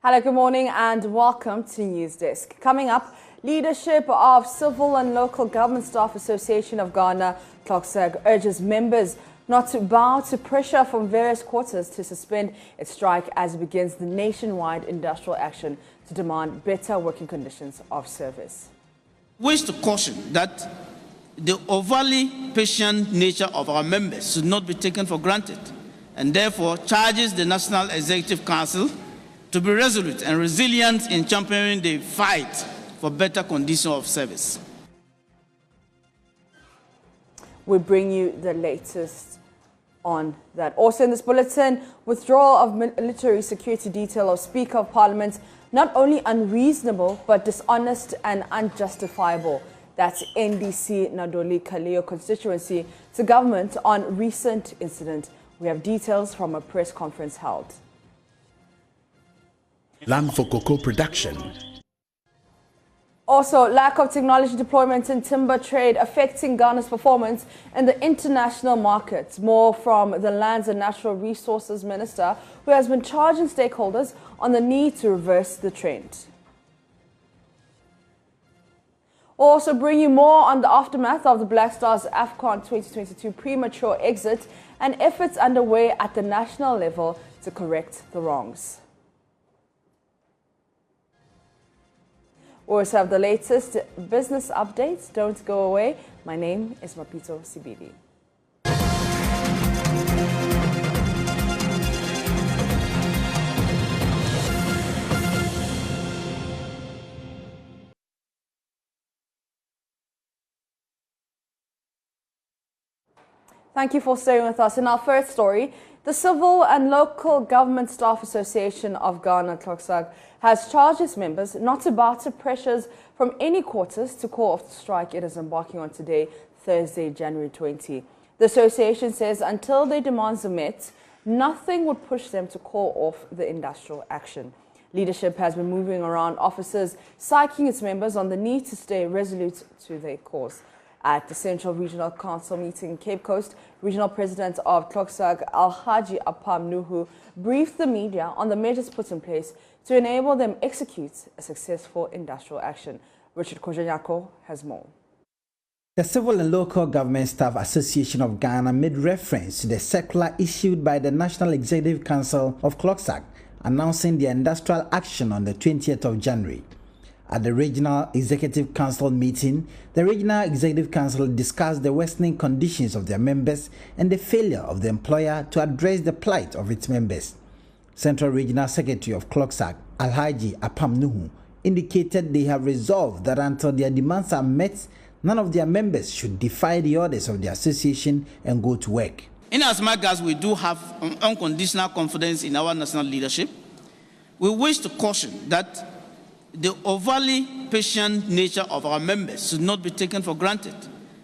Hello, good morning and welcome to Newsdesk. Coming up, leadership of Civil and Local Government Staff Association of Ghana, CLOGSAG, urges members not to bow to pressure from various quarters to suspend its strike as it begins the nationwide industrial action to demand better working conditions of service. Wish to caution that the overly patient nature of our members should not be taken for granted, and therefore charges the National Executive Council to be resolute and resilient in championing the fight for better conditions of service. We bring you the latest on that. Also in this bulletin, withdrawal of military security detail of Speaker of Parliament, not only unreasonable but dishonest and unjustifiable. That's NDC Nadoli Kaleo constituency to government on recent incident. We have details from a press conference held. Land for cocoa production. Also, lack of technology deployment in timber trade affecting Ghana's performance in the international markets. More from the Lands and Natural Resources Minister, who has been charging stakeholders on the need to reverse the trend. We'll also bring you more on the aftermath of the Black Stars AFCON 2022 premature exit and efforts underway at the national level to correct the wrongs. We also have the latest business updates. Don't go away. My name is Mapito Sibidi. Thank you for staying with us. In our first story, the Civil and Local Government Staff Association of Ghana, CLOGSAG, has charged its members not to bow to pressures from any quarters to call off the strike it is embarking on today, Thursday, January 20. The association says until their demands are met, nothing would push them to call off the industrial action. Leadership has been moving around offices, psyching its members on the need to stay resolute to their cause. At the Central Regional Council meeting in Cape Coast, Regional President of CLOGSAG, Alhaji Apam Nuhu, briefed the media on the measures put in place to enable them execute a successful industrial action. Richard Kojanyako has more. The Civil and Local Government Staff Association of Ghana made reference to the circular issued by the National Executive Council of CLOGSAG announcing the industrial action on the 20th of January. At the Regional Executive Council meeting, the Regional Executive Council discussed the worsening conditions of their members and the failure of the employer to address the plight of its members. Central Regional Secretary of CLOGSAG, Alhaji Apam Nuhu, indicated they have resolved that until their demands are met, none of their members should defy the orders of the association and go to work. Inasmuch as we do have unconditional confidence in our national leadership, we wish to caution that the overly patient nature of our members should not be taken for granted,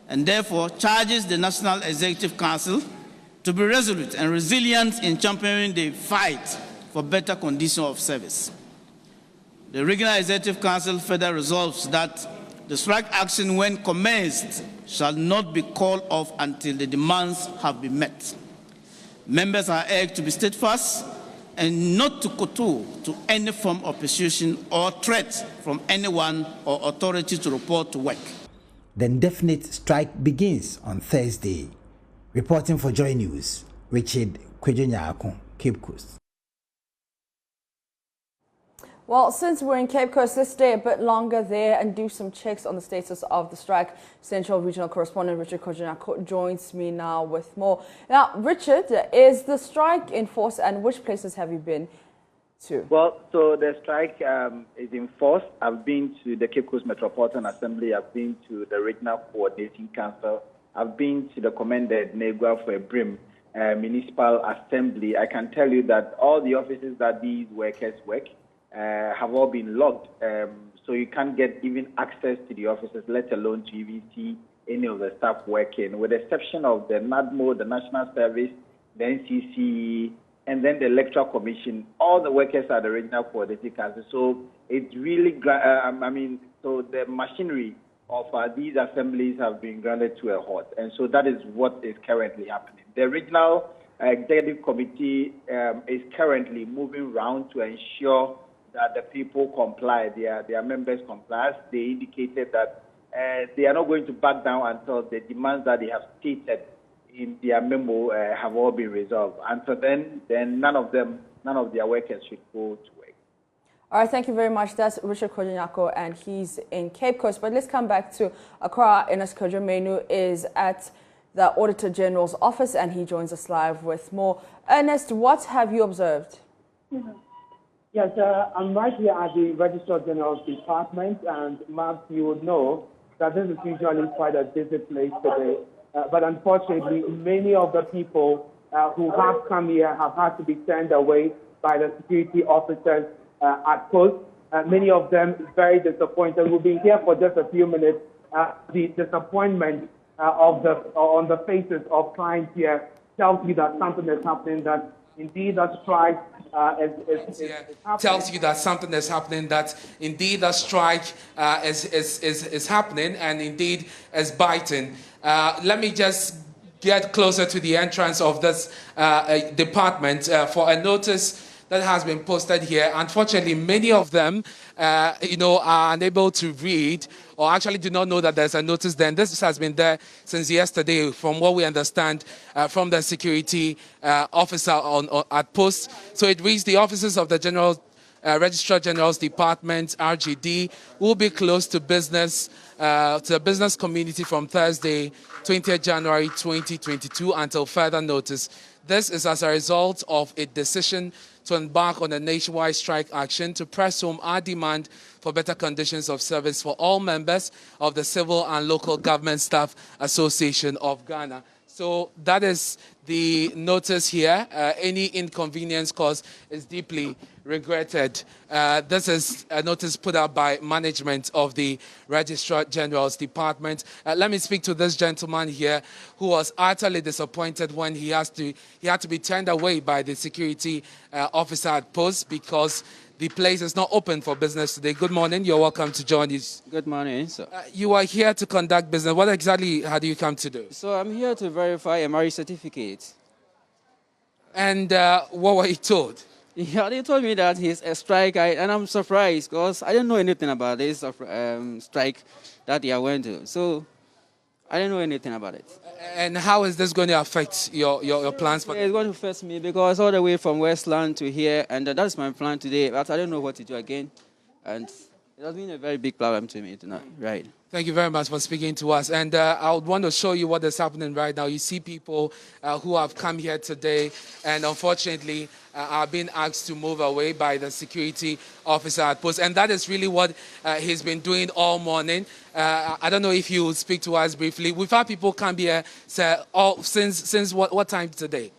and therefore charges the National Executive Council to be resolute and resilient in championing the fight for better conditions of service. The Regional Executive Council further resolves that the strike action, when commenced, shall not be called off until the demands have been met. Members are urged to be steadfast and not to kowtow to any form of persuasion or threat from anyone or authority to report to work. The indefinite strike begins on Thursday. Reporting for Joy News, Richard Kwejunyako, Cape Coast. Well, since we're in Cape Coast, let's stay a bit longer there and do some checks on the status of the strike. Central Regional Correspondent Richard Kojanyako joins me now with more. Now, Richard, is the strike in force and which places have you been to? Well, so the strike is in force. I've been to the Cape Coast Metropolitan Assembly. I've been to the Regional Coordinating Council. I've been to the Commended Negua for a Brim Municipal Assembly. I can tell you that all the offices that these workers work have all been locked, so you can't get even access to the offices, let alone to even see any of the staff working, with the exception of the NADMO, the National Service, the NCC, and then the Electoral Commission. All the workers are the Regional Coordinating Council. So it's really, so the machinery of these assemblies have been grounded to a halt, and so that is what is currently happening. The Regional Executive Committee is currently moving around to ensure that the people comply, their members comply. They indicated that they are not going to back down until the demands that they have stated in their memo have all been resolved. Until then none of their workers should go to work. All right, thank you very much. That's Richard Kojanyako, and he's in Cape Coast. But let's come back to Accra. Ernest Kojo Menu is at the Auditor General's office, and he joins us live with more. Ernest, what have you observed? Yes, I'm right here at the Registrar General's Department, and Max, you would know that this is usually quite a busy place today. But unfortunately, many of the people who have come here have had to be turned away by the security officers at post. Many of them very disappointed. We'll be here for just a few minutes. The disappointment on the faces of clients here tells you that something is happening, that indeed a strike is happening. Tells you that something is happening, that indeed a strike is happening and indeed is biting. Let me just get closer to the entrance of this department for a notice that has been posted here. Unfortunately, many of them, are unable to read or actually do not know that there's a notice there. And this has been there since yesterday, from what we understand from the security officer at post. So it reads, the offices of the Registrar General's Department, RGD, will be closed to business, to the business community from Thursday, 20th January 2022 until further notice. This is as a result of a decision to embark on a nationwide strike action to press home our demand for better conditions of service for all members of the Civil and Local Government Staff Association of Ghana. So that is the notice here. Any inconvenience caused is deeply regretted. This is a notice put out by management of the Registrar General's Department. Let me speak to this gentleman here who was utterly disappointed when he had to be turned away by the security officer at post because the place is not open for business today. Good morning. You're welcome to join us. Good morning. So, you are here to conduct business. What exactly have you come to do? so I'm here to verify a marriage certificate. And what were you told? Yeah, they told me that he's a strike, and I'm surprised because I didn't know anything about this strike that they are going to. So I didn't know anything about it. And how is this going to affect your plans? It's going to affect me because all the way from Westland to here, and that's my plan today. But I don't know what to do again. And it has been a very big problem to me tonight. Right. Thank you very much for speaking to us. And I would want to show you what is happening right now. You see people who have come here today and unfortunately are being asked to move away by the security officer at post. And that is really what he's been doing all morning. I don't know if you would speak to us briefly. We've had people come here since what time today?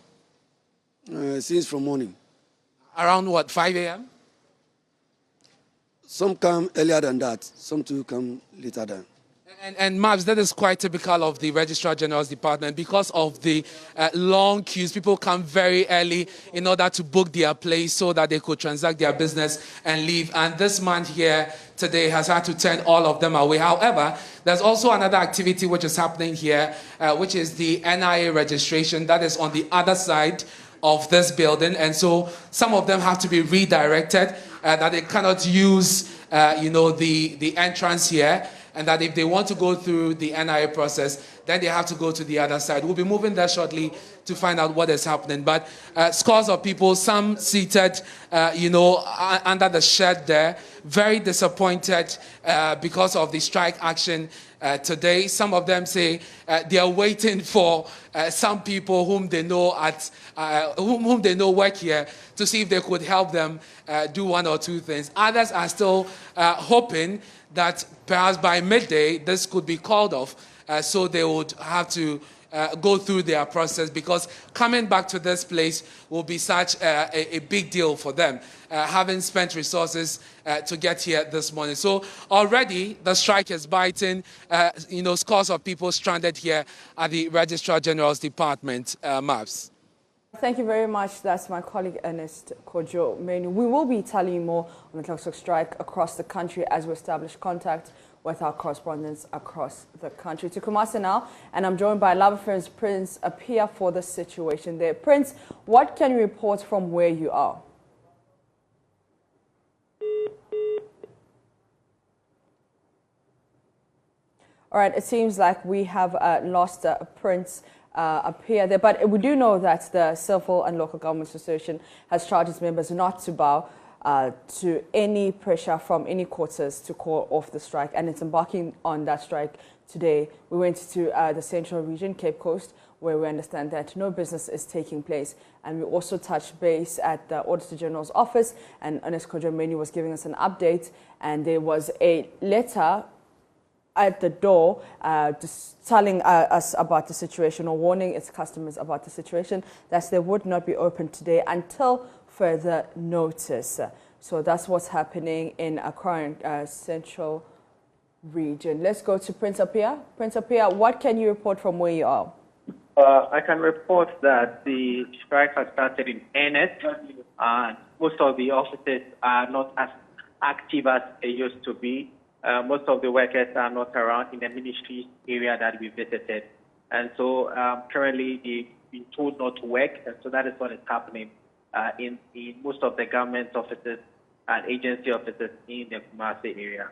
Since from morning. Around what, 5 a.m.? Some come earlier than that. Some too come later than. And Mavs, that is quite typical of the Registrar General's Department because of the long queues. People come very early in order to book their place so that they could transact their business and leave. And this man here today has had to turn all of them away. However, there's also another activity which is happening here, which is the NIA registration that is on the other side of this building. And so some of them have to be redirected, that they cannot use, the entrance here. And that if they want to go through the NIA process, then they have to go to the other side. We'll be moving there shortly to find out what is happening. But scores of people, some seated, under the shed there, very disappointed because of the strike action today. Some of them say they are waiting for some people whom they know whom they know work here to see if they could help them do one or two things. Others are still hoping that perhaps by midday this could be called off, so they would have to go through their process, because coming back to this place will be such a big deal for them, having spent resources to get here this morning. So already the strike is biting, scores of people stranded here at the Registrar General's Department. Mavs. Thank you very much. That's my colleague Ernest Kojo Menu. We will be telling you more on the CLOGSAG strike across the country as we establish contact with our correspondents across the country. To Kumasi now, and I'm joined by Labour's Prince Appear for the situation there. Prince, what can you report from where you are? All right, it seems like we have lost Prince up here there, but we do know that the Civil and Local Government Association has charged its members not to bow to any pressure from any quarters to call off the strike, and it's embarking on that strike today. We went to the Central Region, Cape Coast, where we understand that no business is taking place. And we also touched base at the Auditor General's office, and Ernest Kojameni was giving us an update, and there was a letter at the door just telling us about the situation, or warning its customers about the situation, that they would not be open today until further notice. So that's what's happening in a current Central Region. Let's go to Prince Apia. Prince Apia, what can you report from where you are? I can report that the strike has started in earnest, and most of the offices are not as active as they used to be. Most of the workers are not around in the ministry area that we visited. And so currently they've been told not to work, and so that is what is happening in most of the government offices and agency offices in the Kumasi area.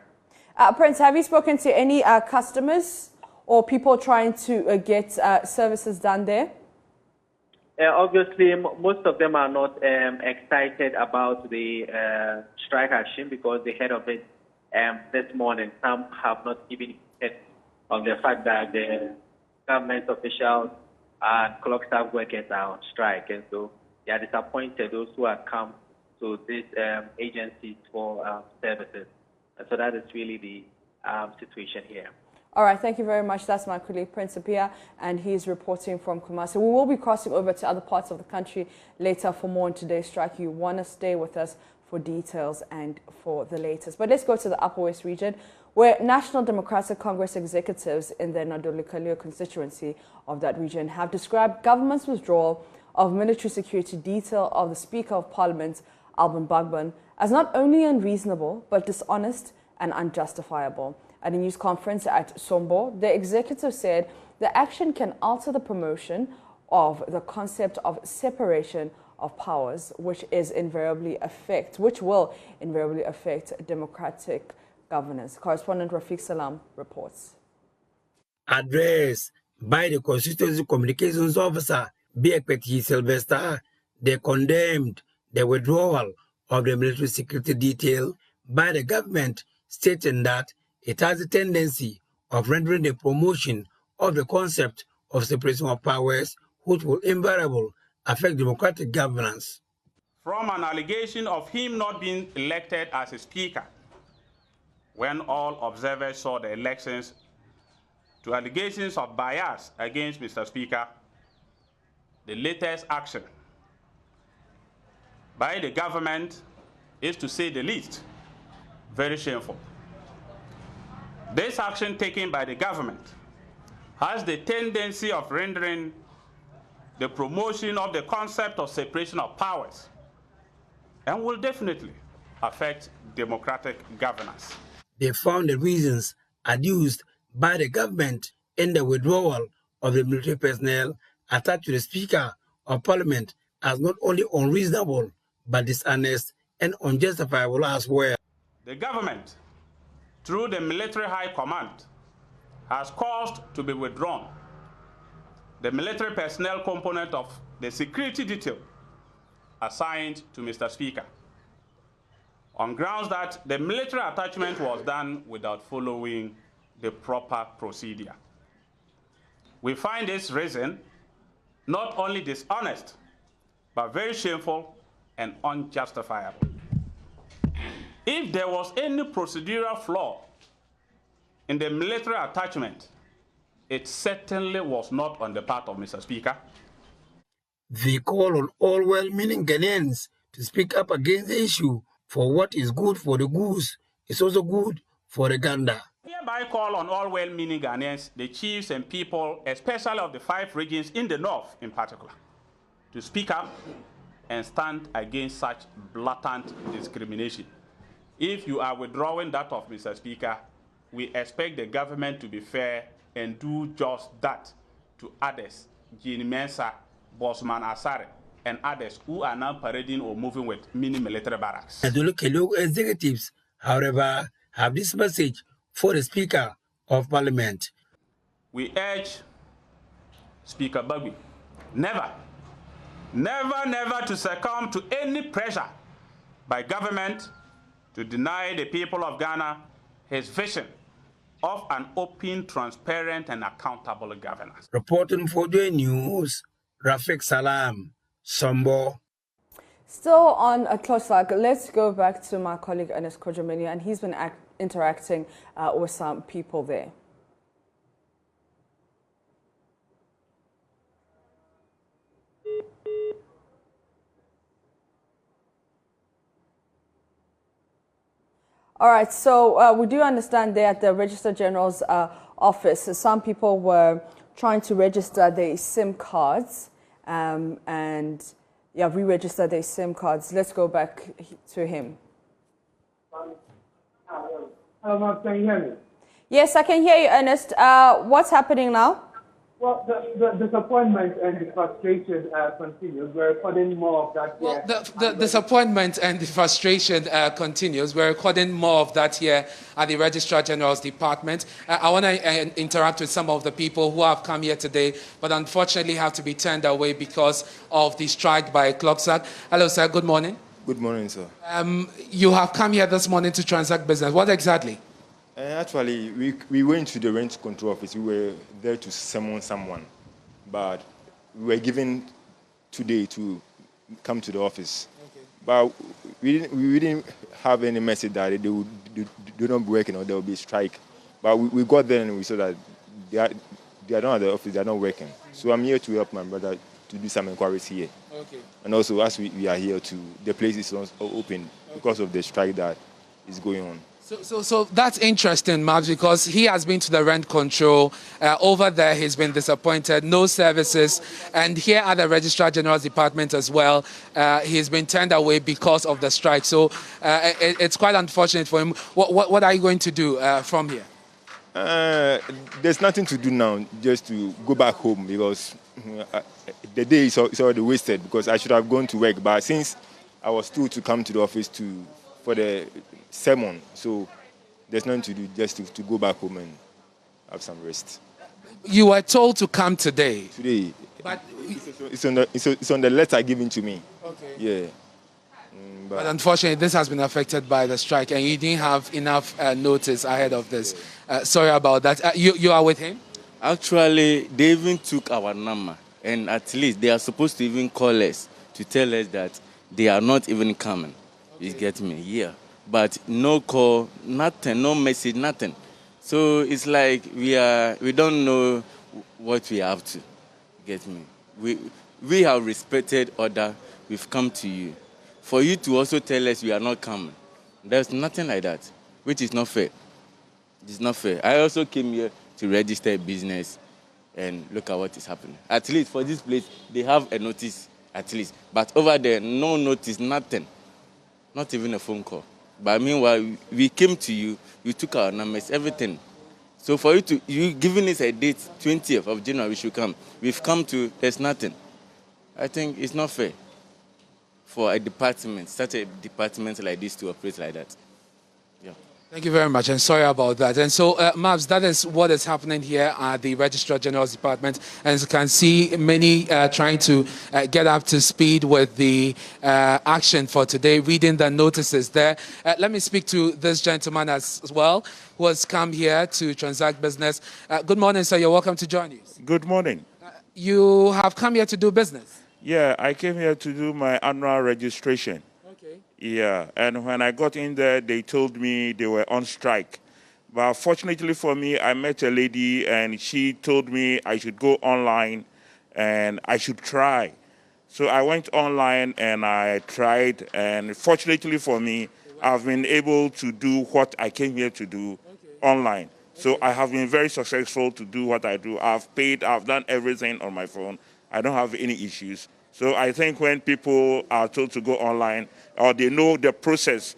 Prince, have you spoken to any customers or people trying to get services done there? Obviously, most of them are not excited about the strike action because they heard of it this morning. Some have not even heard of the fact that the government officials and CLOGSAG workers are on strike. And so they are disappointed, those who have come to these agencies for services. And so that is really the situation here. All right, thank you very much. That's my colleague, Prince Apia, and he's reporting from Kumasi. We will be crossing over to other parts of the country later for more on today's strike. You want to stay with us for details and for the latest. But let's go to the Upper West region, where National Democratic Congress executives in the Nadolikaliyo constituency of that region have described government's withdrawal of military security detail of the Speaker of Parliament, Alban Bagban, as not only unreasonable, but dishonest and unjustifiable. At a news conference at Sombo, the executive said the action can alter the promotion of the concept of separation of powers, which will invariably affect democratic governance. Correspondent Rafiq Salam reports. Addressed by the Constituency Communications Officer, Biekpeti Sylvester, they condemned the withdrawal of the military security detail by the government, stating that it has a tendency of rendering the promotion of the concept of separation of powers, which will invariably affect democratic governance. From an allegation of him not being elected as a speaker, when all observers saw the elections, to allegations of bias against Mr. Speaker, the latest action by the government is, to say the least, very shameful. This action taken by the government has the tendency of rendering the promotion of the concept of separation of powers and will definitely affect democratic governance. They found the reasons adduced by the government in the withdrawal of the military personnel attached to the Speaker of Parliament as not only unreasonable, but dishonest and unjustifiable as well. The government, through the military high command, has caused to be withdrawn the military personnel component of the security detail assigned to Mr. Speaker, on grounds that the military attachment was done without following the proper procedure. We find this reason not only dishonest, but very shameful and unjustifiable. If there was any procedural flaw in the military attachment, it certainly was not on the part of Mr. Speaker. They call on all well-meaning Ghanaians to speak up against the issue, for what is good for the goose is also good for the gander. Hereby call on all well-meaning Ghanaians, the chiefs and people, especially of the 5 regions in the north in particular, to speak up and stand against such blatant discrimination. If you are withdrawing that of Mr. Speaker, we expect the government to be fair and do just that to others, Jean Mensah, Bosman Asare, and others who are now parading or moving with mini military barracks. The local executives, however, have this message for the Speaker of Parliament. We urge Speaker Bagui never to succumb to any pressure by government to deny the people of Ghana his vision of an open, transparent, and accountable governance. Reporting for the news, Rafik Salam, Sombo. Still on a CLOGSAG, let's go back to my colleague Ernest Kojamini, and he's been interacting with some people there. All right, so we do understand there at the Registrar General's office, some people were trying to register their SIM cards and re-register their SIM cards. Let's go back to him. Hello, Mark, can you hear me? Yes, I can hear you, Ernest. What's happening now? Well, the disappointment and the frustration continues. We're recording more of that here. Well, the disappointment and the frustration continues. We're recording more of that here at the Registrar General's Department. I want to interact with some of the people who have come here today, but unfortunately have to be turned away because of the strike by CLOGSAG. Hello, sir. Good morning. Good morning, sir. You have come here this morning to transact business. What exactly? Actually, we went to the rent control office. We were there to summon someone, but we were given today to come to the office. Okay. But we didn't have any message that they would do not be working or there will be a strike. But we got there and we saw that they are not at the office, they are not working. So I'm here to help my brother to do some inquiries here. Okay. And also, as we are here too, the place is not open because of the strike that is going on. So that's interesting, Mabs, because he has been to the rent control. Over there, he's been disappointed, no services. And here at the Registrar General's Department as well, he's been turned away because of the strike. So it's quite unfortunate for him. What are you going to do from here? There's nothing to do now, just to go back home because the day is already wasted because I should have gone to work. But since I was told to come to the office for the sermon, so there's nothing to do, just to go back home and have some rest. You were told to come today. Today, but it's on the letter given to me. Okay. Yeah. But unfortunately, this has been affected by the strike, and you didn't have enough notice ahead of this. Sorry about that. You are with him? Actually, they even took our number, and at least they are supposed to even call us to tell us that they are not even coming. Okay. You get me? Yeah. But no call, nothing, no message, nothing. So it's like we don't know what we have to. Get me? We have respected order. We've come to you. For you to also tell us we are not coming, there's nothing like that, which is not fair. It's not fair. I also came here to register a business and look at what is happening. At least for this place, they have a notice, at least. But over there, no notice, nothing. Not even a phone call. But meanwhile, we came to you, you took our numbers, everything. So for you giving us a date, 20th of January, we should come. We've come to, there's nothing. I think it's not fair for a department, such a department like this to operate like that. Yeah. Thank you very much, and sorry about that. And so, Mabs, that is what is happening here at the Registrar General's Department. And as you can see, many trying to get up to speed with the action for today, reading the notices there. Let me speak to this gentleman as well, who has come here to transact business. Good morning, sir. You're welcome to join us. Good morning. You have come here to do business? Yeah, I came here to do my annual registration. Okay. Yeah, and when I got in there, they told me they were on strike. But fortunately for me, I met a lady and she told me I should go online and I should try. So I went online and I tried, and fortunately for me, I've been able to do what I came here to do online. So I have been very successful to do what I do. I've paid, I've done everything on my phone. I don't have any issues. So I think when people are told to go online or they know the process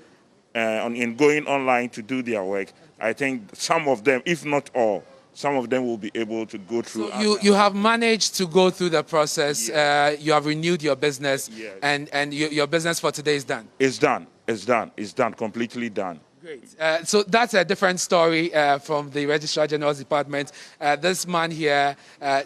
in going online to do their work, I think some of them, if not all, some of them will be able to go through. So you have managed to go through the process. Yes. You have renewed your business, yes. and your business for today is done. It's done. It's done. It's done. Completely done. Great. So that's a different story from the Registrar General's Department. This man here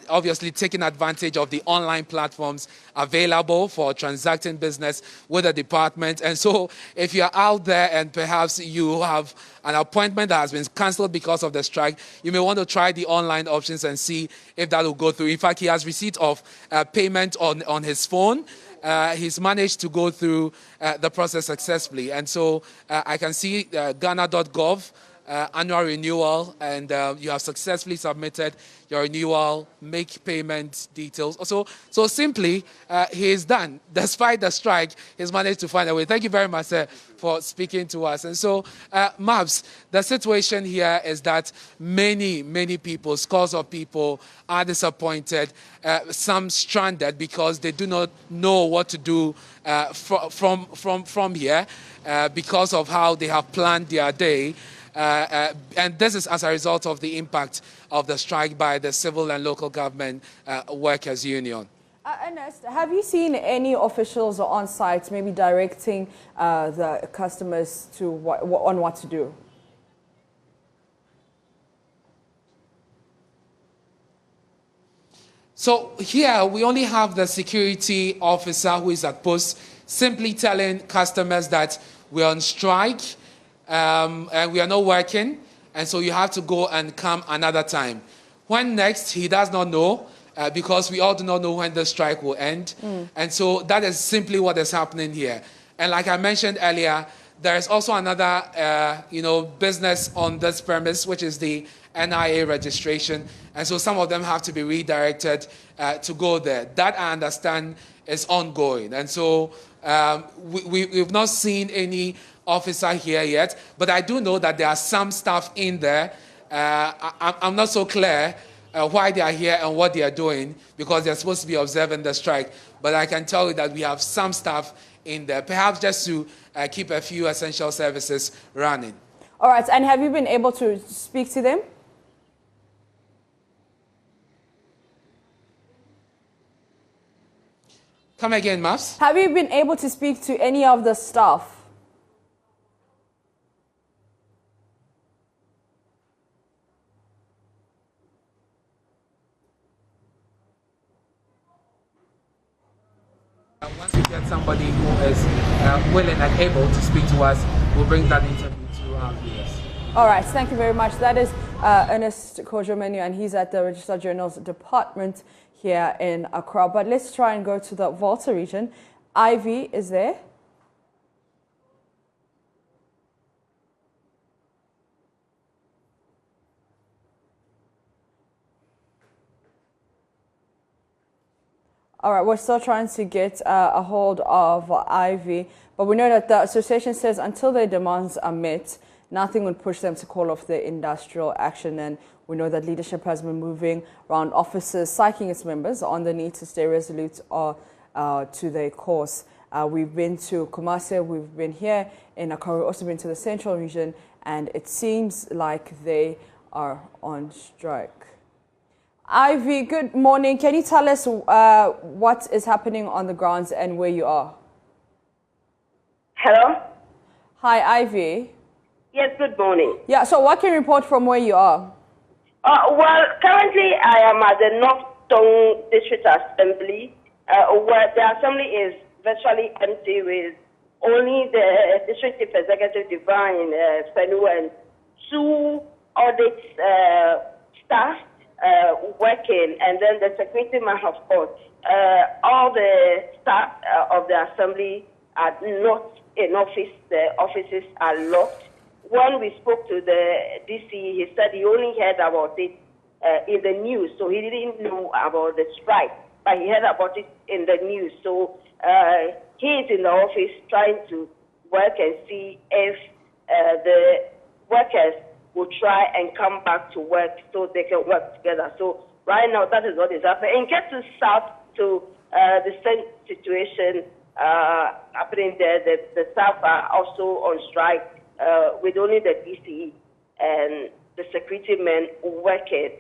obviously taking advantage of the online platforms available for transacting business with the department. And so if you're out there and perhaps you have an appointment that has been cancelled because of the strike, you may want to try the online options and see if that will go through. In fact, he has receipt of payment on his phone. He's managed to go through the process successfully. And so I can see Ghana.gov annual renewal, and you have successfully submitted your renewal, make payment details. So simply, he is done. Despite the strike, he's managed to find a way. Thank you very much, sir, for speaking to us. And so, Mabs, the situation here is that many people, scores of people are disappointed, some stranded because they do not know what to do from here because of how they have planned their day. And this is as a result of the impact of the strike by the civil and local government workers' union. Ernest, have you seen any officials on site maybe directing the customers to on what to do? So here we only have the security officer who is at post simply telling customers that we're on strike, and we are not working, and so you have to go and come another time. When next, he does not know, because we all do not know when the strike will end. And so that is simply what is happening here. And like I mentioned earlier, there is also another business on this premise, which is the NIA registration. And so some of them have to be redirected to go there. That, I understand, is ongoing. And so we've not seen any officer here yet, but I do know that there are some staff in there. I'm not so clear why they are here and what they are doing, because they're supposed to be observing the strike. But I can tell you that we have some staff in there, perhaps just to keep a few essential services running. All right, and have you been able to speak to them? Come again, Maps? Have you been able to speak to any of the staff? Once we get somebody who is willing and able to speak to us, we'll bring that interview to our viewers. All right, thank you very much. That is Ernest Kojomenu, and he's at the Registrar General's Department here in Accra. But let's try and go to the Volta region. Ivy is there. All right, we're still trying to get a hold of Ivy, but we know that the association says until their demands are met, nothing would push them to call off the industrial action. And we know that leadership has been moving around offices, psyching its members on the need to stay resolute to their course. We've been to Kumasi, we've been here in Accra, also been to the central region, and it seems like they are on strike. Ivy, good morning. Can you tell us what is happening on the grounds and where you are? Hello? Hi, Ivy. Yes, good morning. Yeah, so what can you report from where you are? Well, currently I am at the North Tongue District Assembly, where the assembly is virtually empty with only the District Chief Executive Divine, Fenu, and 2 audit staff working, and then the security man, of course. All the staff of the assembly are not in office. The offices are locked. When we spoke to the DC, he said he only heard about it in the news, so he didn't know about the strike, but he heard about it in the news. So he is in the office trying to work and see if the workers will try and come back to work so they can work together. So right now, that is what is happening. In Ketu South, to the same situation happening there, the staff are also on strike with only the DCE and the security men working.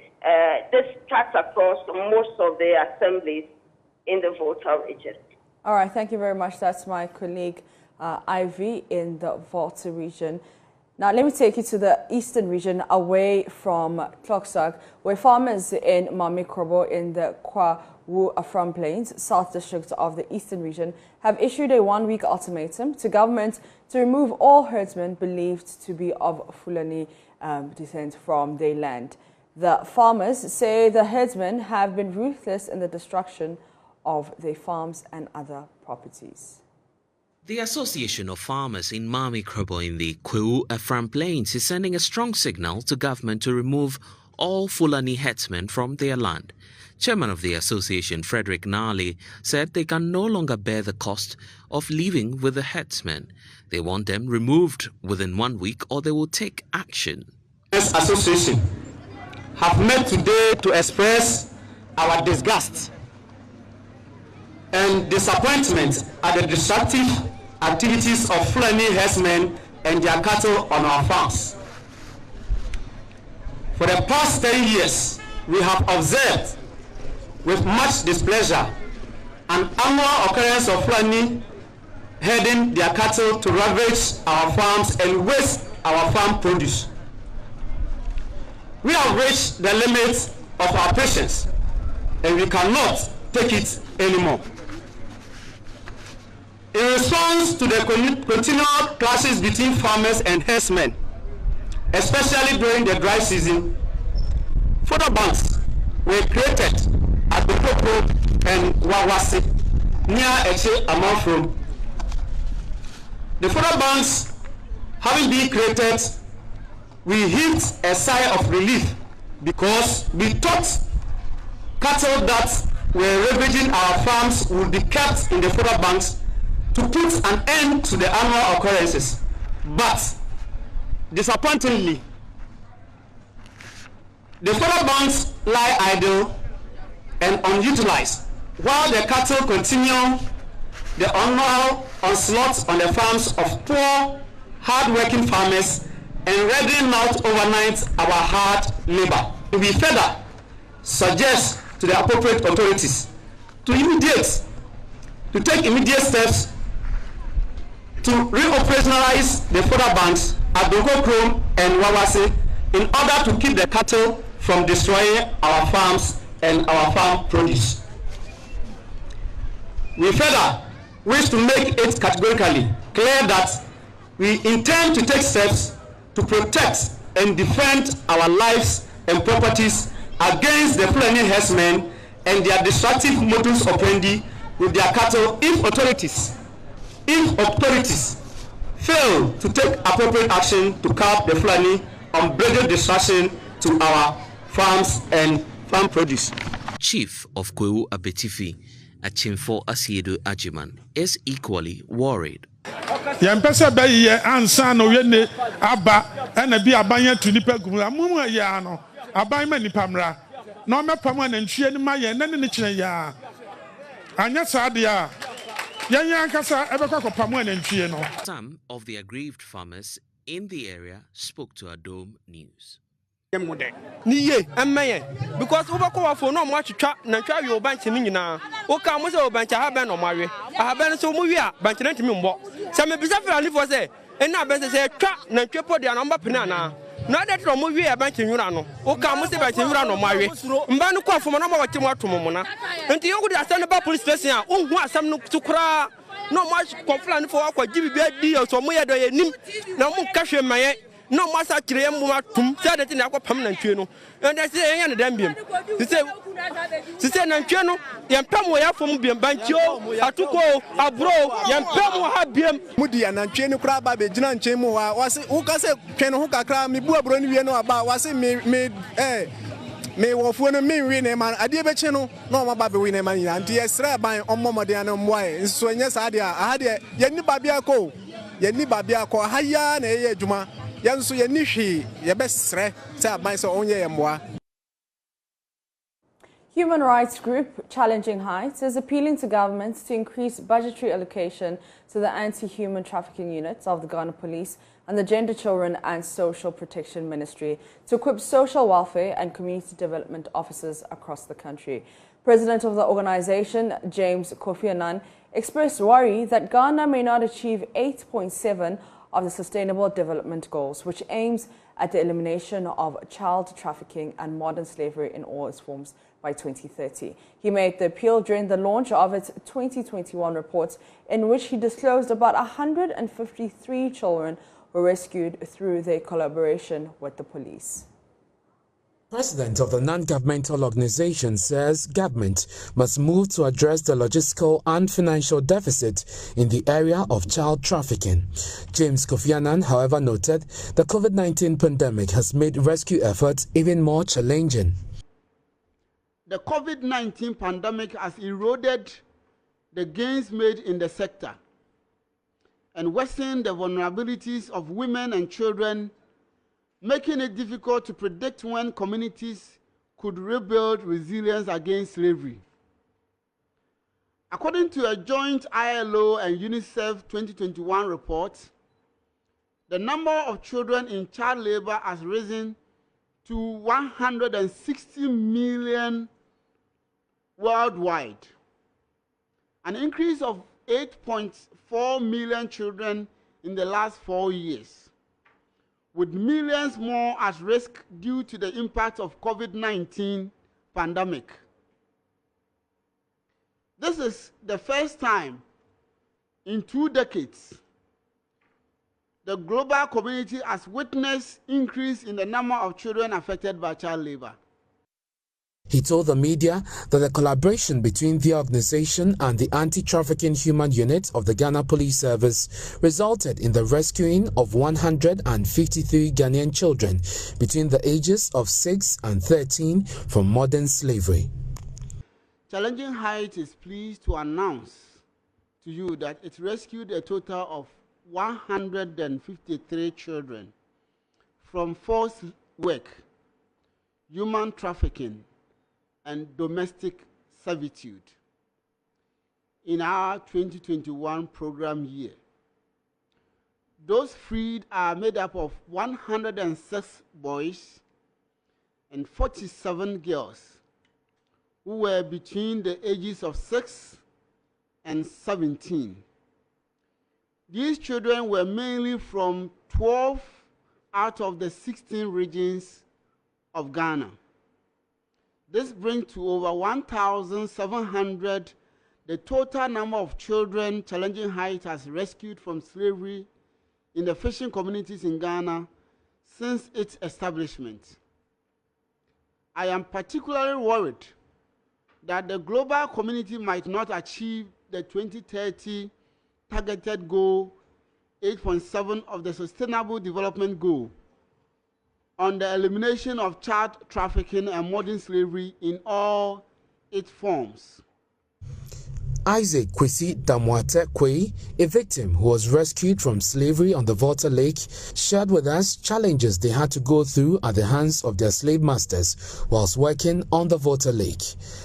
This cuts across most of the assemblies in the Volta region. All right, thank you very much. That's my colleague Ivy in the Volta region. Now, let me take you to the eastern region away from CLOGSAG, where farmers in Mamikrobo in the Kwa-Wu-Afram Plains, South District of the eastern region, have issued a one-week ultimatum to government to remove all herdsmen believed to be of Fulani descent from their land. The farmers say the herdsmen have been ruthless in the destruction of their farms and other properties. The Association of Farmers in Mamikrobo in the Kwa-Wu-Afram Plains is sending a strong signal to government to remove all Fulani herdsmen from their land. Chairman of the association, Frederick Nali, said they can no longer bear the cost of living with the herdsmen. They want them removed within 1 week or they will take action. This association have met today to express our disgust and disappointment at the destructive activities of Fulani herdsmen and their cattle on our farms. For the past 10 years, we have observed with much displeasure an annual occurrence of Fulani herding their cattle to ravage our farms and waste our farm produce. We have reached the limits of our patience and we cannot take it anymore. In response to the continual clashes between farmers and herdsmen, especially during the dry season, fodder banks were created at the Koko and Wawasi near Eche Amanfrom. The fodder banks having been created, we heaved a sigh of relief because we thought cattle that were ravaging our farms would be kept in the fodder banks to put an end to the annual occurrences. But disappointingly, the fodder banks lie idle and unutilized while the cattle continue the annual onslaught on the farms of poor, hard-working farmers and rendering out overnight our hard labor. We further suggest to the appropriate authorities to take immediate steps to re-operationalize the fodder banks at Dogokrom and Wawase in order to keep the cattle from destroying our farms and our farm produce. We further wish to make it categorically clear that we intend to take steps to protect and defend our lives and properties against the Fulani herdsmen and their destructive modus operandi with their cattle if authorities fail to take appropriate action to curb the Fulani unbridled destruction to our farms and farm produce. Chief of Kwewu Abetifi, Achimfo Asiedu Ajiman, is equally worried. Yampesa bayi ansa no yene aba na bi abanya to nipa gum amumu ya no aban ma nipa mra na mepam na ntwie ni ma ye na ne kire ya anya saade a yanya kasa ebekwa kopam na ntwie no. Some of the aggrieved farmers in the area spoke to Adom News. Niye emmeye because ubako wafo no mo atwetwa na twa wi obanche ni nyina o ka mo se obanche ha ben no mawe ha ben so mo wi a banche na ntimi mbo se me bisa Fulani fo se ena ben se twa na twa dia na mba pena na na de tro mo wi a banche nwura no o ka mo se banche nwura no mawe mba no kwa fo mo na mo wache mo atomo mo na enti yogu de asem ba police station a unhu asem no tukura no mo Fulani fo akwa gibi bi adi so mo ye do ye nim na mo ka hwe maye no masa kire mu atum say that na akopam na ntwe no and I say enya ne dem biem say na ntwe no yempam wo yafom biem banchio atuko abro yempam wo ha biem mudi na ntwe no kura ba be gina nche mu wa wase wo ka se twe no ho kakra me bu abro ni wie no aba wase me wofuo no me wi ne man ade be che no no ma ba be wi ne man ya nti esra ban ommomode an mmoae nso enya sa ade a de yenni babia ko haya na eye adwuma yanso yenni hwi ye besre sa ban so onye ye mmoa. Human rights group Challenging Heights is appealing to governments to increase budgetary allocation to the anti-human trafficking units of the Ghana Police and the Gender, Children and Social Protection Ministry to equip social welfare and community development officers across the country. President of the organization, James Kofi Annan, expressed worry that Ghana may not achieve 8.7 of the Sustainable Development Goals, which aims at the elimination of child trafficking and modern slavery in all its forms by 2030. He made the appeal during the launch of its 2021 report, in which he disclosed about 153 children were rescued through their collaboration with the police. President of the non-governmental organization says government must move to address the logistical and financial deficit in the area of child trafficking. James Kofi Annan, however, noted the COVID-19 pandemic has made rescue efforts even more challenging. The COVID-19 pandemic has eroded the gains made in the sector and worsened the vulnerabilities of women and children, making it difficult to predict when communities could rebuild resilience against slavery. According to a joint ILO and UNICEF 2021 report, the number of children in child labor has risen to 160 million worldwide, an increase of 8.4 million children in the last 4 years, with millions more at risk due to the impact of COVID-19 pandemic. This is the first time in 2 decades the global community has witnessed increase in the number of children affected by child labor. He told the media that the collaboration between the organization and the Anti-Trafficking Human Unit of the Ghana Police Service resulted in the rescuing of 153 Ghanaian children between the ages of 6 and 13 from modern slavery. Challenging Heights is pleased to announce to you that it rescued a total of 153 children from forced work, human trafficking, and domestic servitude in our 2021 program year. Those freed are made up of 106 boys and 47 girls who were between the ages of 6 and 17. These children were mainly from 12 out of the 16 regions of Ghana. This brings to over 1,700 the total number of children Challenging Heights has rescued from slavery in the fishing communities in Ghana since its establishment. I am particularly worried that the global community might not achieve the 2030 targeted goal 8.7 of the Sustainable Development Goal on the elimination of child trafficking and modern slavery in all its forms. Isaac Kwesi Damwate Kwei, a victim who was rescued from slavery on the Volta Lake, shared with us challenges they had to go through at the hands of their slave masters whilst working on the Volta Lake.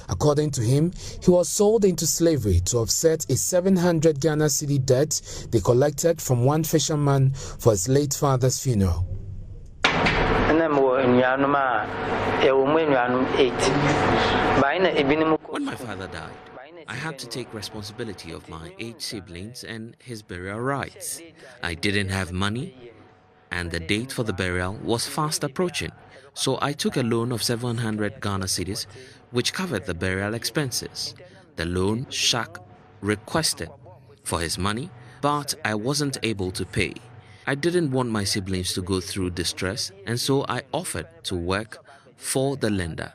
According to him, he was sold into slavery to offset a 700 Ghana cedi debt they collected from one fisherman for his late father's funeral. When my father died, I had to take responsibility of my 8 siblings and his burial rites. I didn't have money, and the date for the burial was fast approaching, so I took a loan of 700 Ghana cedis, which covered the burial expenses. The loan shark requested for his money, but I wasn't able to pay. I didn't want my siblings to go through distress, and so I offered to work for the lender.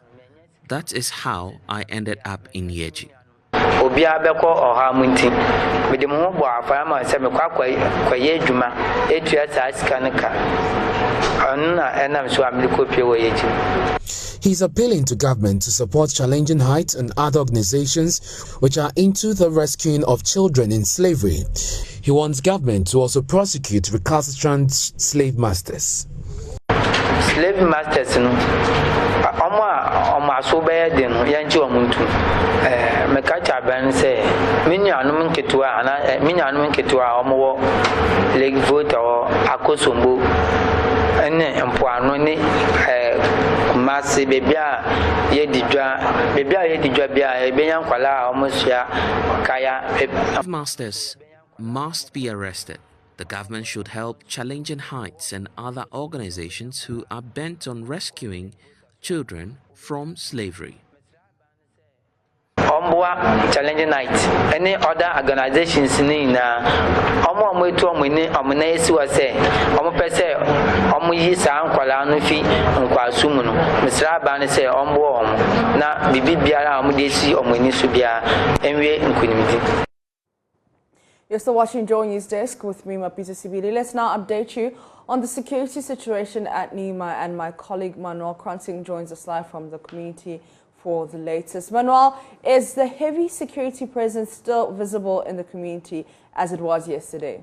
That is how I ended up in Yeji. He's appealing to government to support Challenging Heights and other organizations which are into the rescuing of children in slavery. He wants government to also prosecute recalcitrant slave masters. Slave masters, Masters must be arrested. The government should help Challenging Heights and other organizations who are bent on rescuing children from slavery. Challenging Night. Any other organizations in Omo to Omune say, Omo Pese, Omo Yisa, Kwalanufi, and Kwasumuno, Mr. Bane say, Ombo, na Bibi Biara, Omudesi, Omuni Subia, and we in Quinimity. You're still watching Joy Newsdesk with Nima Peter Sibili. Let's now update you on the security situation at Nima, and my colleague Manuel Kransing joins us live from the community for the latest. Manuel, is the heavy security presence still visible in the community as it was yesterday?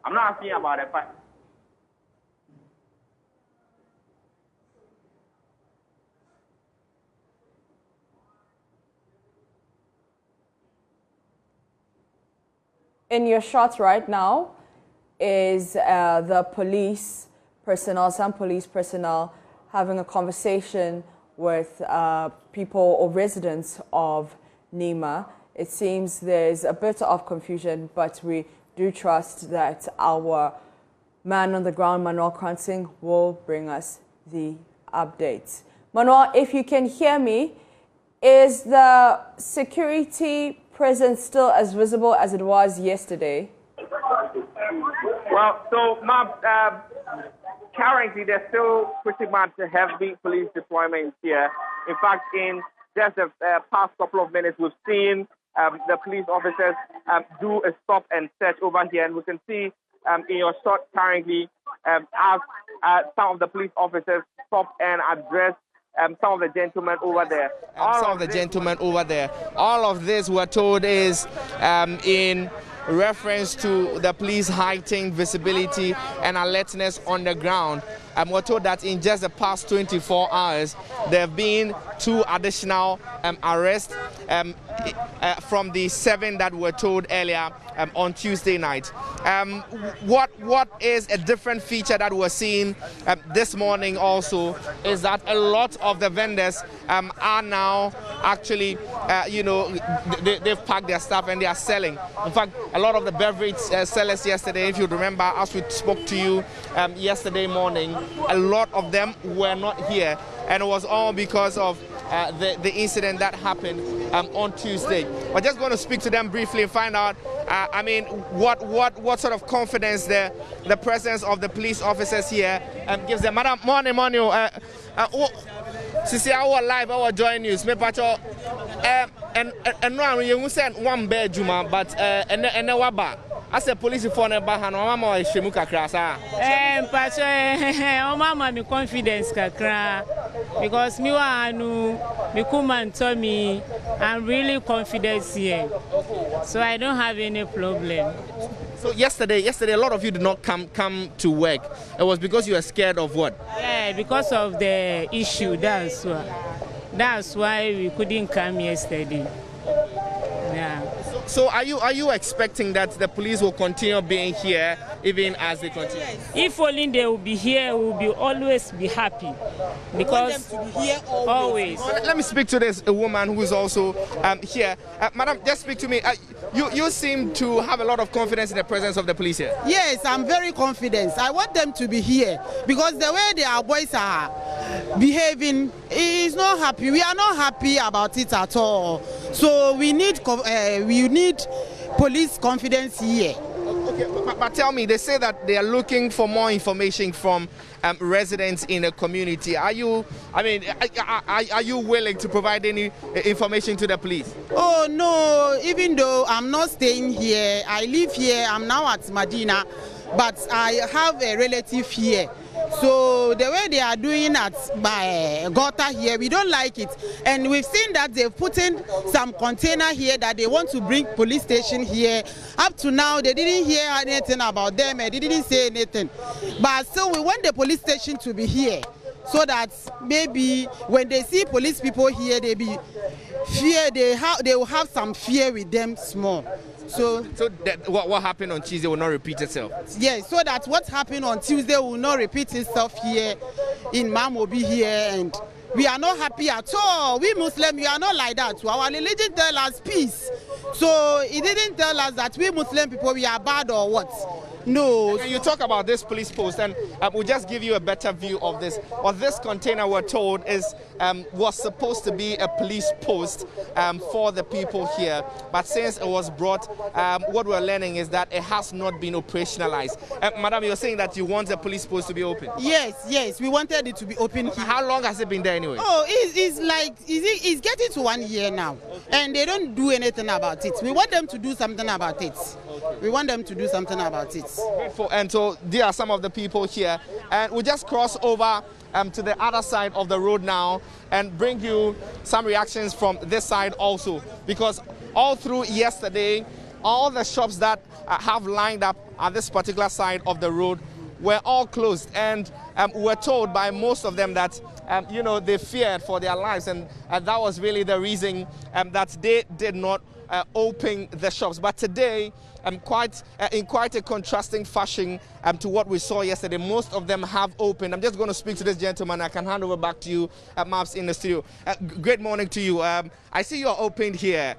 I'm not asking about it, but in your shots right now is the police personnel, some police personnel having a conversation with people or residents of Nima. It seems there's a bit of confusion, but we do trust that our man on the ground, Manuel Kransing, will bring us the updates. Manuel, if you can hear me, is the security presence still as visible as it was yesterday? well, so currently, there's still pretty much a heavy police deployment here. In fact, in just the past couple of minutes, we've seen the police officers do a stop and search over here. And we can see in your shot currently as some of the police officers stop and address some of the gentlemen over there. All of this, we're told, is in reference to the police heightened visibility and alertness on the ground. We're told that in just the past 24 hours, there have been 2 additional arrests from the 7 that were told earlier on Tuesday night. What is a different feature that we're seeing this morning also is that a lot of the vendors are now actually, they've packed their stuff and they are selling. In fact, a lot of the beverage sellers yesterday, if you remember, as we spoke to you yesterday morning, a lot of them were not here, and it was all because of the incident that happened on Tuesday. We're just going to speak to them briefly and find out, what sort of confidence the presence of the police officers here gives them. Madam, morning. Sisi, our live, our joy news. Me pacho, and no, you send one bedroom, but and waba. As a police for ne ba hano mama wa shemu kakra sa. Pacho, o mama mi confidence kakra, because me wa anu me kuma told me I'm really confident here, so I don't have any problem. So yesterday, a lot of you did not come to work. It was because you were scared of what? Yeah, because of the issue. That's why we couldn't come yesterday. Yeah. So are you expecting that the police will continue being here even as they continue? If only they will be here, we will be always be happy, because them to be here always. Let me speak to this woman who is also here. Madam, just speak to me. You seem to have a lot of confidence in the presence of the police here. Yes, I'm very confident. I want them to be here because the way our boys are behaving is not happy. We are not happy about it at all. So we need police confidence here. Okay, but tell me, they say that they are looking for more information from residents in the community. Are you willing to provide any information to the police? Oh no, even though I'm not staying here, I live here, I'm now at Medina, but I have a relative here. So the way they are doing at my gutter here, we don't like it. And we've seen that they've put in some container here that they want to bring police station here. Up to now, they didn't hear anything about them, and they didn't say anything. But still, we want the police station to be here, so that maybe when they see police people here, they will have some fear with them small. So that what happened on Tuesday will not repeat itself? Yes, so that what happened on Tuesday will not repeat itself here in Mamobi here, and we are not happy at all. We Muslims, we are not like that. Our religion tells us peace. So it didn't tell us that we Muslim people, we are bad or what. No. And you talk about this police post, and we'll just give you a better view of this. What this container, we're told, is was supposed to be a police post for the people here. But since it was brought, what we're learning is that it has not been operationalized. Madam, you're saying that you want the police post to be open? Yes, we wanted it to be open here. How long has it been there anyway? Oh, it's getting to 1 year now, and they don't do anything about it. We want them to do something about it. We want them to do something about it. And so there are some of the people here, and we'll just cross over to the other side of the road now and bring you some reactions from this side also, because all through yesterday, all the shops that have lined up at this particular side of the road were all closed, and we're told by most of them that they feared for their lives, and that was really the reason that they did not open the shops. But today, in quite a contrasting fashion to what we saw yesterday, most of them have opened. I'm just going to speak to this gentleman. I can hand over back to you at Maps in the studio. Great morning to you. I see you're opened here.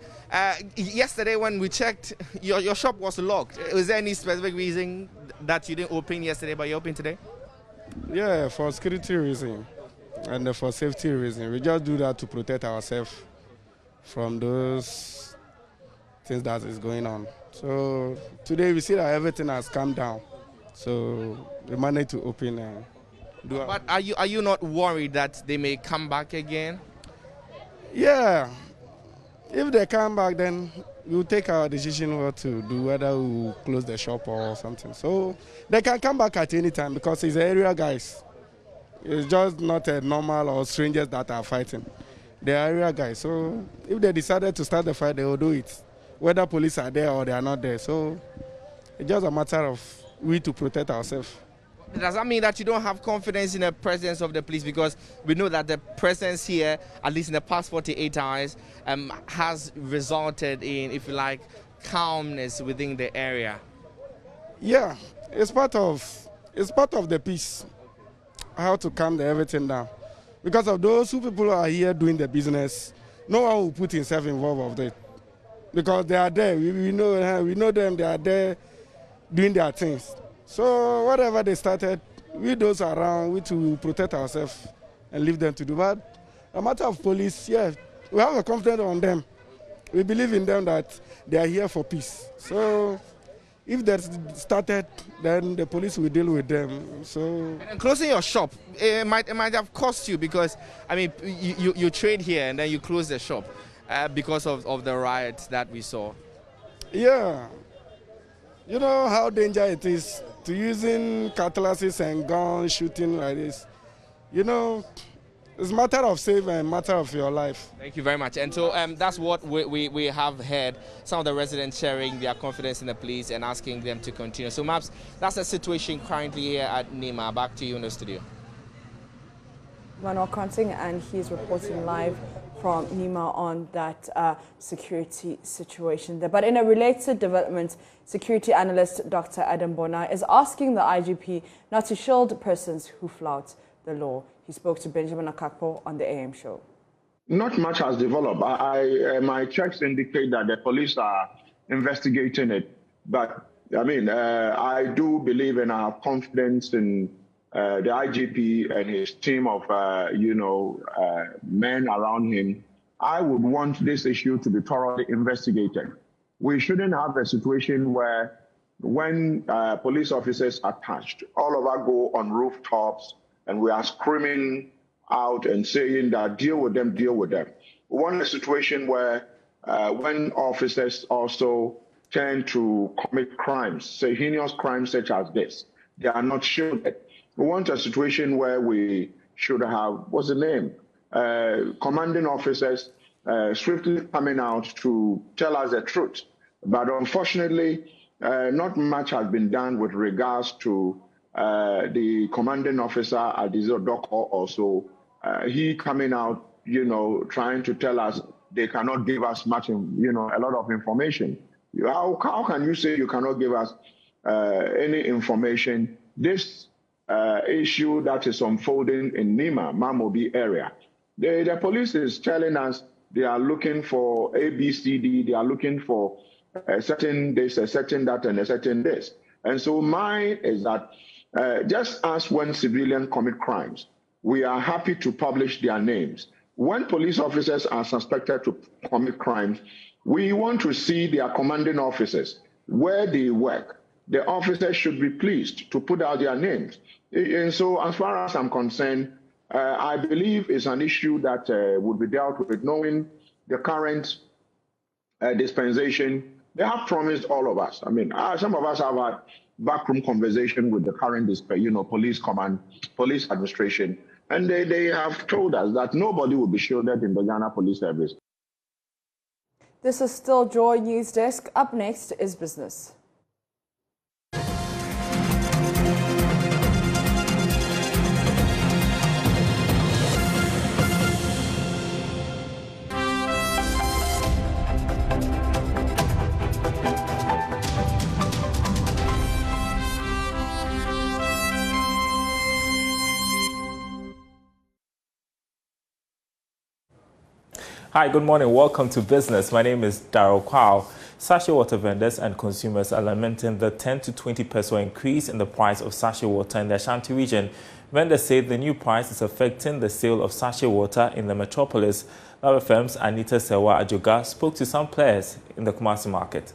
Yesterday when we checked, your shop was locked. Was there any specific reason that you didn't open yesterday but you opened today? Yeah, for security reason and for safety reason. We just do that to protect ourselves from those things that is going on. So today we see that everything has calmed down. So we managed to open and do it. But are you not worried that they may come back again? Yeah. If they come back, then we'll take our decision what to do, whether we'll close the shop or something. So they can come back at any time because it's area guys. It's just not a normal or strangers that are fighting. They're area guys. So if they decided to start the fight, they will do it, whether police are there or they are not there. So it's just a matter of we to protect ourselves. Does that mean that you don't have confidence in the presence of the police? Because we know that the presence here, at least in the past 48 hours, has resulted in, if you like, calmness within the area. Yeah, it's part of the peace, how to calm everything down. Because of those who people are here doing the business, no one will put himself involved of it. Because they are there, we know them, they are there doing their things. So whatever they started, we those around, we to protect ourselves and leave them to do. But a matter of police, yeah, we have a confidence on them. We believe in them that they are here for peace. So if that started, then the police will deal with them. So and closing your shop, it might have cost you, because I mean you trade here and then you close the shop because of the riots that we saw. Yeah, you know how dangerous it is to using cutlasses and guns, shooting like this. You know, it's a matter of saving and matter of your life. Thank you very much. And so that's what we have heard. Some of the residents sharing their confidence in the police and asking them to continue. So Maps, that's the situation currently here at Nima. Back to you in the studio. Manuel Kranting, and he's reporting live from Nima on that security situation there. But in a related development, security analyst Dr. Adam Bona is asking the IGP not to shield persons who flout the law. He spoke to Benjamin Akakpo on the AM show. Not much has developed. My checks indicate that the police are investigating it. But, I mean, I do believe and I have confidence in the IGP and his team of, men around him. I would want this issue to be thoroughly investigated. We shouldn't have a situation where when police officers are touched, all of us go on rooftops and we are screaming out and saying that deal with them, deal with them. We want a situation where when officers also tend to commit crimes, say heinous crimes such as this, they are not shielded. We want a situation where we should have, what's the name? Commanding officers swiftly coming out to tell us the truth. But unfortunately, not much has been done with regards to the commanding officer, Adizo Doko, also. He coming out, trying to tell us they cannot give us much, a lot of information. How can you say you cannot give us any information? This issue that is unfolding in Nima, Mamobi area, the police is telling us they are looking for A, B, C, D. They are looking for a certain this, a certain that, and a certain this. And so mine is that just as when civilians commit crimes, we are happy to publish their names. When police officers are suspected to commit crimes, we want to see their commanding officers, where they work. The officers should be pleased to put out their names. And so as far as I'm concerned, I believe it's an issue that would be dealt with, knowing the current dispensation. They have promised all of us. I mean, some of us have had backroom conversation with the current, police command, police administration, and they have told us that nobody will be shielded in the Ghana Police Service. This is still Joy News Desk. Up next is business. Hi, good morning. Welcome to Business. My name is Darryl Kwao. Sachet water vendors and consumers are lamenting the 10 to 20 peso increase in the price of sachet water in the Ashanti region. Vendors say the new price is affecting the sale of sachet water in the metropolis. Our firm's Anita Sewa Ajoga spoke to some players in the Kumasi market.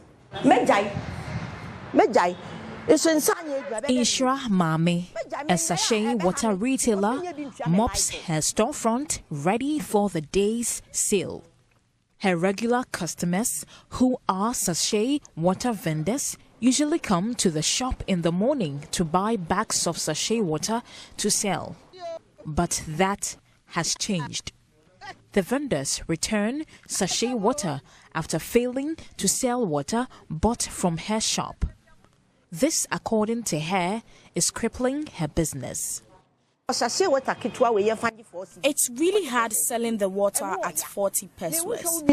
Ishra Mame, a sachet water retailer, mops her storefront ready for the day's sale. Her regular customers, who are sachet water vendors, usually come to the shop in the morning to buy bags of sachet water to sell. But that has changed. The vendors return sachet water after failing to sell water bought from her shop. This, according to her, is crippling her business. It's really hard selling the water at 40 pesos.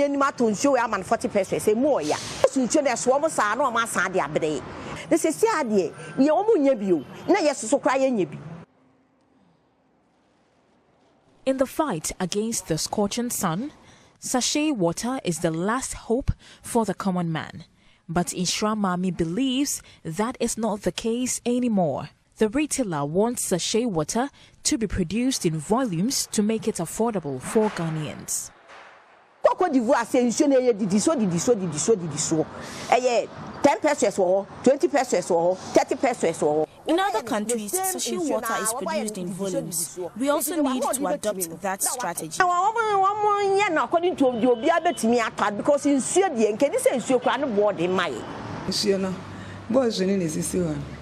In the fight against the scorching sun, sachet water is the last hope for the common man. But Ishra Mami believes that is not the case anymore. The retailer wants sachet water to be produced in volumes to make it affordable for Ghanaians. 10 pesos, 20 pesos, 30 pesos. In other countries, sachet water is produced in volumes. We also need to adopt that strategy.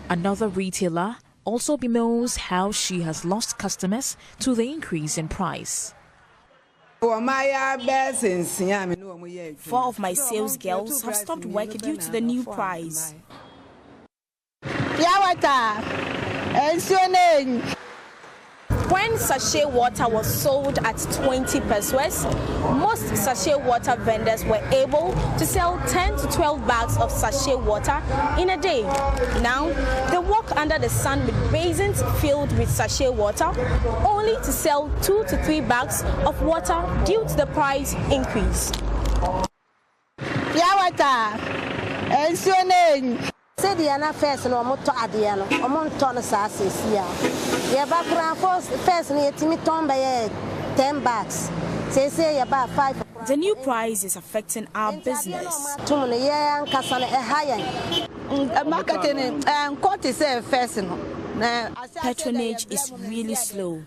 Another retailer also bemoans how she has lost customers to the increase in price. 4 of my sales girls have stopped work due to the new price. When sachet water was sold at 20 pesos, most sachet water vendors were able to sell 10 to 12 bags of sachet water in a day. Now, they walk under the sun with basins filled with sachet water, only to sell 2 to 3 bags of water due to the price increase. First, no more to Adiano, a monton assassins here. First, near Timmy Tom by 10 bags. Say about 5. The new price is affecting our business. Patronage is really slow.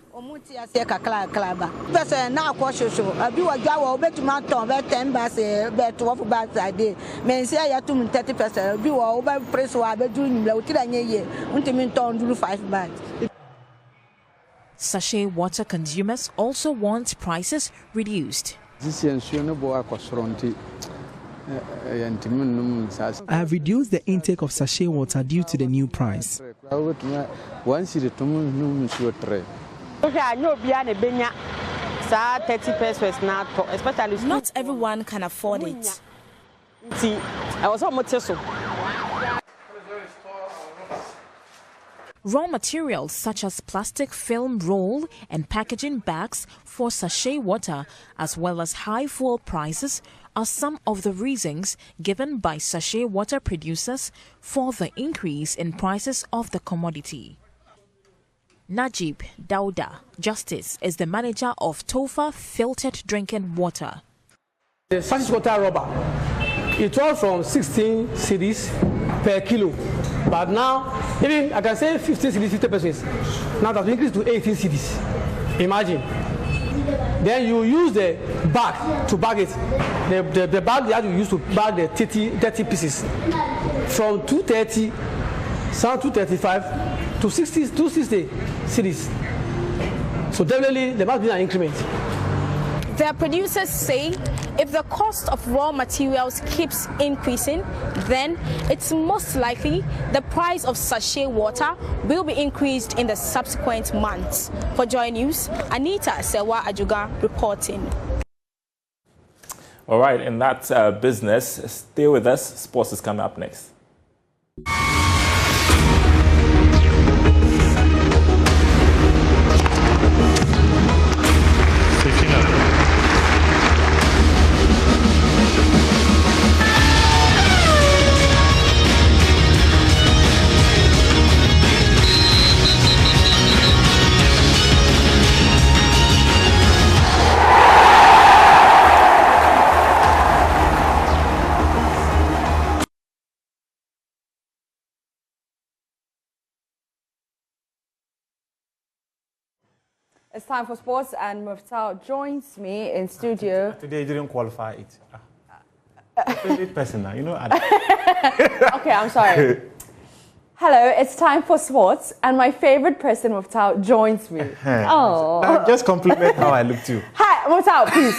Sachet water consumers also want prices reduced. I have reduced the intake of sachet water due to the new price. Not everyone can afford it. Raw materials such as plastic film roll and packaging bags for sachet water, as well as high fuel prices, are some of the reasons given by sachet water producers for the increase in prices of the commodity. Najib Dauda Justice is the manager of Tofa Filtered Drinking Water. The sachet water rubber, it was from 16 cedis per kilo, but now even I can say 15 cedis, 50 pesos. Now that's increased to 18 cedis. Imagine. Then you use the bag to bag it. The bag that you use to bag the 30 pieces from 230, some 235 to 260 cedis. So definitely there must be an increment. The producers say if the cost of raw materials keeps increasing, then it's most likely the price of sachet water will be increased in the subsequent months. For Joy News, Anita Sewa Ajuga reporting. All right, and that's business. Stay with us. Sports is coming up next. It's time for sports, and Muftau joins me in studio. Today you didn't qualify it. Favorite person now, you know. Okay, I'm sorry. Hello, it's time for sports, and my favorite person, Muftau, joins me. Oh, now just compliment how I look too. Hi, Muftau, please.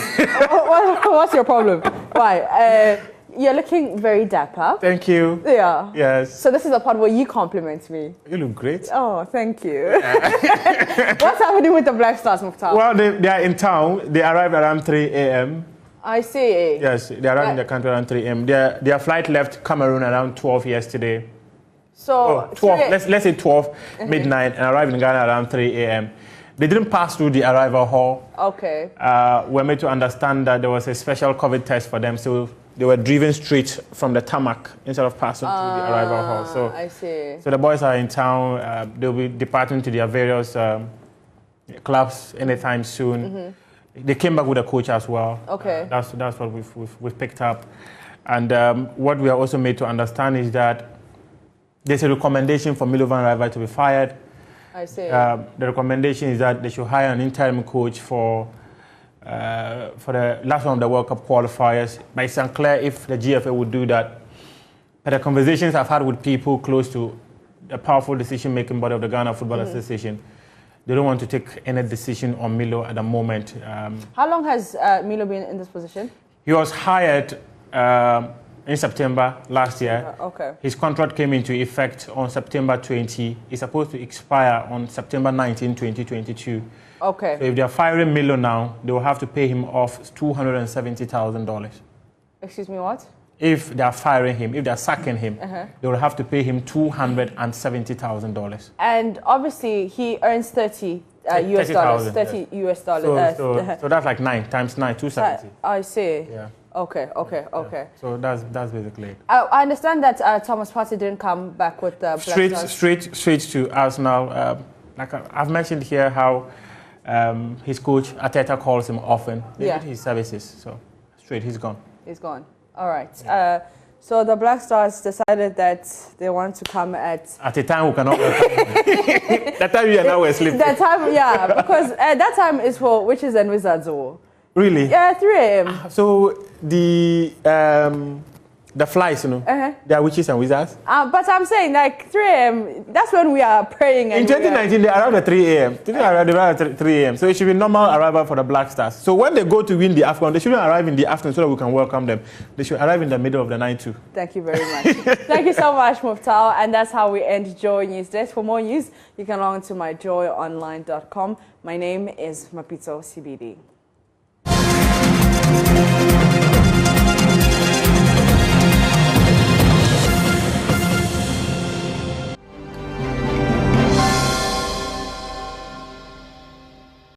What's your problem? Why? You're looking very dapper. Thank you. Yeah. Yes. So this is the part where you compliment me. You look great. Oh, thank you. What's happening with the Black Stars, Muftau? Well, they are in town. They arrived around 3 a.m. I see. Yes, they arrived in the country around 3 a.m. Their flight left Cameroon around 12 yesterday. So 12. Let's say 12 midnight, and arrived in Ghana around 3 a.m. They didn't pass through the arrival hall. Okay. We're made to understand that there was a special COVID test for them, so they were driven straight from the tarmac instead of passing through the arrival hall. So I see. So the boys are in town. They'll be departing to their various clubs anytime soon. They came back with a coach as well. Okay. That's what we've picked up. And what we are also made to understand is that there's a recommendation for Milo Van River to be fired. I see. The recommendation is that they should hire an interim coach for the last one of the World Cup qualifiers. But it's unclear if the GFA would do that. But the conversations I've had with people close to the powerful decision-making body of the Ghana Football Association, they don't want to take any decision on Milo at the moment. How long has Milo been in this position? He was hired in September last year. Okay. His contract came into effect on September 20. It's supposed to expire on September 19, 2022. Okay. So if they're firing Milo now, they will have to pay him off $270,000. Excuse me, what? If they're firing him, if they're sacking him, they will have to pay him $270,000. And obviously, he earns 30 US dollars. 30 US dollars. So that's like 9 times 9, 270. I see. Yeah. Okay. So that's basically it. I understand that Thomas Partey didn't come back with the Black Stars. Straight to Arsenal. Like I've mentioned here how his coach Arteta calls him often. They need his services. So straight, he's gone. He's gone. All right. So the Black Stars decided that they want to come at a time we cannot. That time you are now asleep. That time, yeah, because that time is for witches and wizards. Really? Yeah, 3 a.m. So the flies, you know, they are witches and wizards. But I'm saying, like, 3 a.m., that's when we are praying. And in 2019, they arrived at 3 a.m. They arrived at 3 a.m. So it should be normal arrival for the Black Stars. So when they go to win the AFCON, they shouldn't arrive in the afternoon so that we can welcome them. They should arrive in the middle of the night too. Thank you very much. Thank you so much, Muftau. And that's how we end Joy Newsdesk. For more news, you can log on to myjoyonline.com. My name is Mapito CBD.